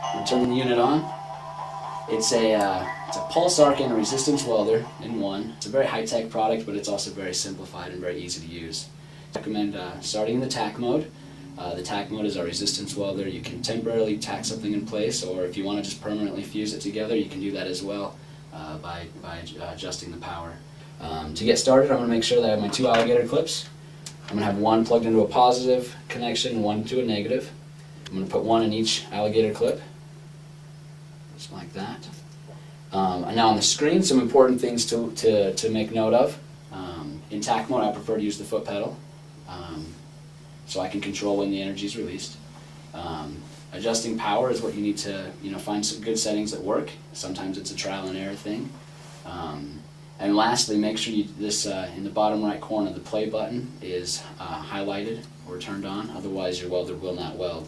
I'm going to turn the unit on. It's a pulse arc and a resistance welder in one. It's a very high-tech product, but it's also very simplified and very easy to use. I recommend starting in the tack mode. The tack mode is our resistance welder. You can temporarily tack something in place, or if you want to just permanently fuse it together, you can do that as well by adjusting the power. To get started, I'm going to make sure that I have my 2 alligator clips. I'm going to have one plugged into a positive connection, one to a negative. I'm going to put one in each alligator clip, just like that. And now on the screen, some important things to make note of. In tack mode, I prefer to use the foot pedal, so I can control when the energy is released. Adjusting power is what you need to find some good settings that work. Sometimes it's a trial and error thing. And lastly, make sure in the bottom right corner, the play button is highlighted or turned on, otherwise your welder will not weld.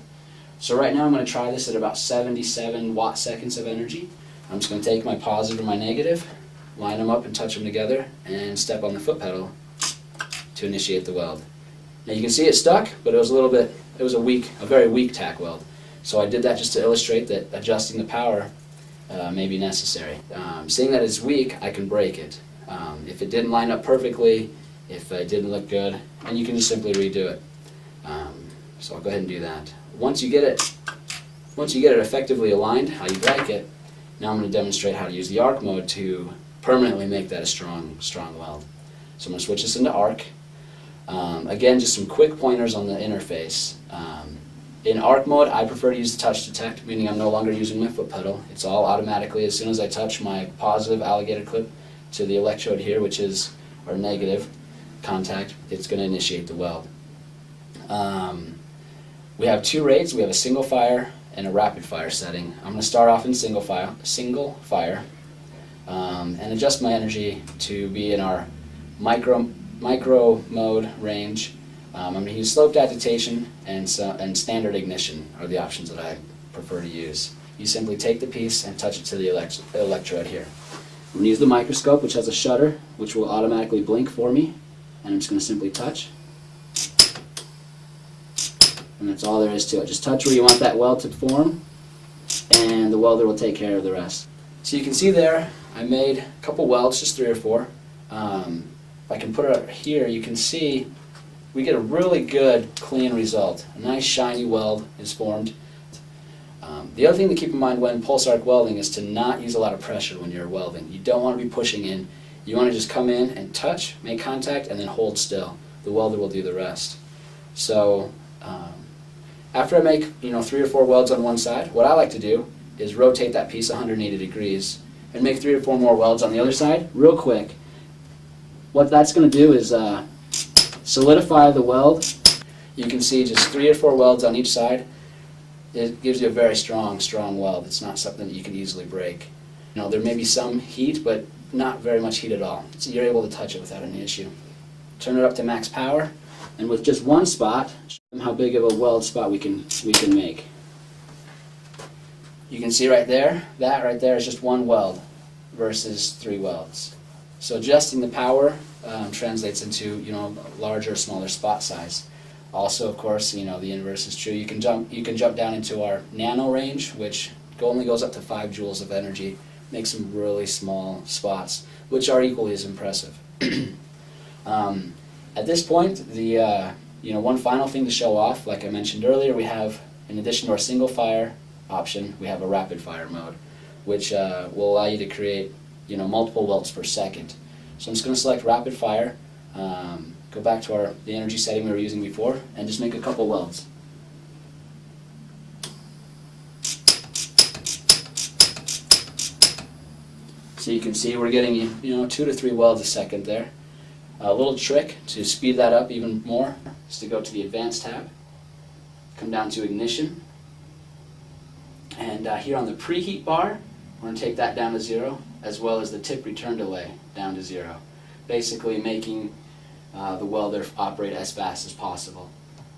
So right now I'm going to try this at about 77 watt-seconds of energy. I'm just going to take my positive and my negative, line them up and touch them together, and step on the foot pedal to initiate the weld. Now you can see it stuck, but it was a very weak tack weld. So I did that just to illustrate that adjusting the power may be necessary. Seeing that it's weak, I can break it. If it didn't line up perfectly, if it didn't look good, and you can just simply redo it. So I'll go ahead and do that. Once you get it effectively aligned, how you'd like it, now I'm going to demonstrate how to use the arc mode to permanently make that a strong weld. So I'm going to switch this into arc. Again, just some quick pointers on the interface. In arc mode, I prefer to use the touch detect, meaning I'm no longer using my foot pedal. It's all automatically. As soon as I touch my positive alligator clip to the electrode here, which is our negative contact, it's going to initiate the weld. We have 2 rates. We have a single fire and a rapid fire setting. I'm going to start off in single fire, and adjust my energy to be in our micro mode range. I'm going to use sloped agitation and standard ignition are the options that I prefer to use. You simply take the piece and touch it to the electrode here. I'm going to use the microscope, which has a shutter, which will automatically blink for me, and I'm just going to simply touch. And that's all there is to it. Just touch where you want that weld to form, and the welder will take care of the rest. So you can see there, I made a couple welds, just 3 or 4. If I can put it up here, you can see we get a really good, clean result. A nice shiny weld is formed. The other thing to keep in mind when pulse arc welding is to not use a lot of pressure when you're welding. You don't want to be pushing in. You want to just come in and touch, make contact, and then hold still. The welder will do the rest. So after I make 3 or 4 welds on one side, what I like to do is rotate that piece 180 degrees and make 3 or 4 more welds on the other side real quick. What that's going to do is solidify the weld. You can see just 3 or 4 welds on each side. It gives you a very strong weld. It's not something that you can easily break. There may be some heat, but not very much heat at all. So you're able to touch it without any issue. Turn it up to max power, and with just one spot, show them how big of a weld spot we can make. You can see right there, that right there is just 1 weld versus 3 welds. So adjusting the power translates into a larger or smaller spot size. Also, of course, the inverse is true. You can jump down into our nano range, which only goes up to 5 joules of energy. Make some really small spots, which are equally as impressive. At this point, one final thing to show off, like I mentioned earlier, we have, in addition to our single fire option, we have a rapid fire mode, which will allow you to create multiple welds per second. So I'm just going to select rapid fire, go back to the energy setting we were using before, and just make a couple welds. So you can see we're getting 2 to 3 welds a second there. A little trick to speed that up even more is to go to the Advanced tab, come down to Ignition, and here on the preheat bar, we're going to take that down to 0, as well as the tip return delay down to 0, basically making the welder operate as fast as possible.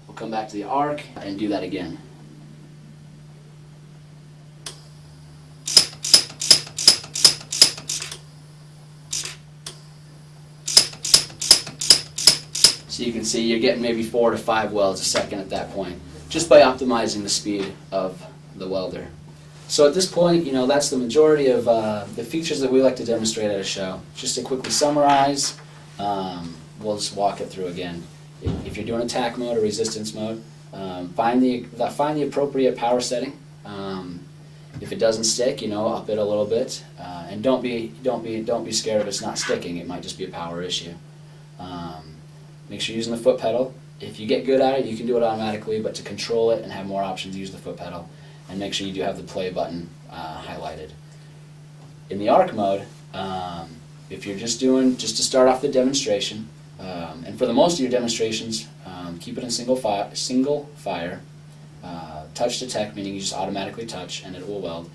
We'll come back to the arc and do that again. So you can see you're getting maybe 4 to 5 welds a second at that point, just by optimizing the speed of the welder. So at this point, that's the majority of the features that we like to demonstrate at a show. Just to quickly summarize, we'll just walk it through again. If you're doing attack mode or resistance mode, find the appropriate power setting. If it doesn't stick, up it a little bit, and don't be scared if it's not sticking. It might just be a power issue. Make sure you're using the foot pedal. If you get good at it, you can do it automatically, but to control it and have more options, use the foot pedal. And make sure you do have the play button highlighted. In the arc mode, if you're just to start off the demonstration, and for the most of your demonstrations, keep it in single fire, touch detect, meaning you just automatically touch and it will weld,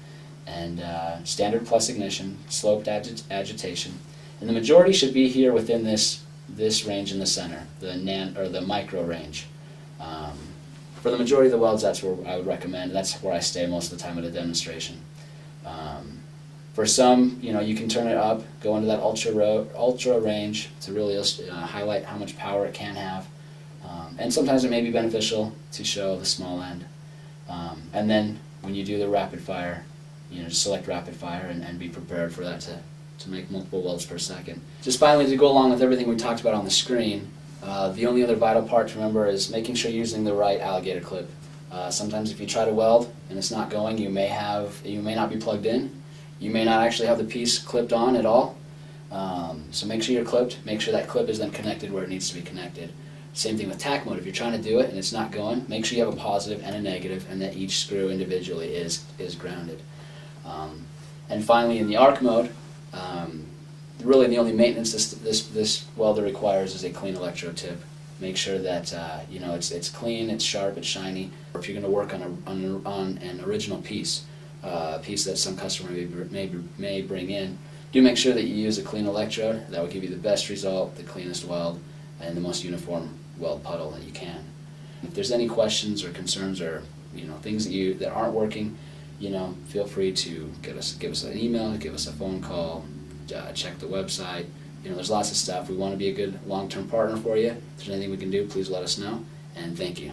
and standard plus ignition, sloped agitation, and the majority should be here within this range in the center, the micro range. For the majority of the welds, that's where I would recommend. That's where I stay most of the time at a demonstration. For some, you can turn it up, go into that ultra range to really highlight how much power it can have. And sometimes it may be beneficial to show the small end. And then when you do the rapid fire, just select rapid fire and be prepared for that to make multiple welds per second. Just finally, to go along with everything we talked about on the screen, the only other vital part to remember is making sure you're using the right alligator clip. Sometimes if you try to weld and it's not going, you may not be plugged in. You may not actually have the piece clipped on at all. So make sure you're clipped. Make sure that clip is then connected where it needs to be connected. Same thing with tack mode. If you're trying to do it and it's not going, make sure you have a positive and a negative, and that each screw individually is grounded. And finally, in the arc mode, really the only maintenance this welder requires is a clean electrode tip. Make sure that it's clean, it's sharp, it's shiny. Or if you're going to work on an original piece, a piece that some customer may bring in, do make sure that you use a clean electrode. That will give you the best result, the cleanest weld, and the most uniform weld puddle that you can. If there's any questions or concerns or things that aren't working, feel free to give us an email, give us a phone call, check the website. There's lots of stuff. We want to be a good long-term partner for you. If there's anything we can do, please let us know, and thank you.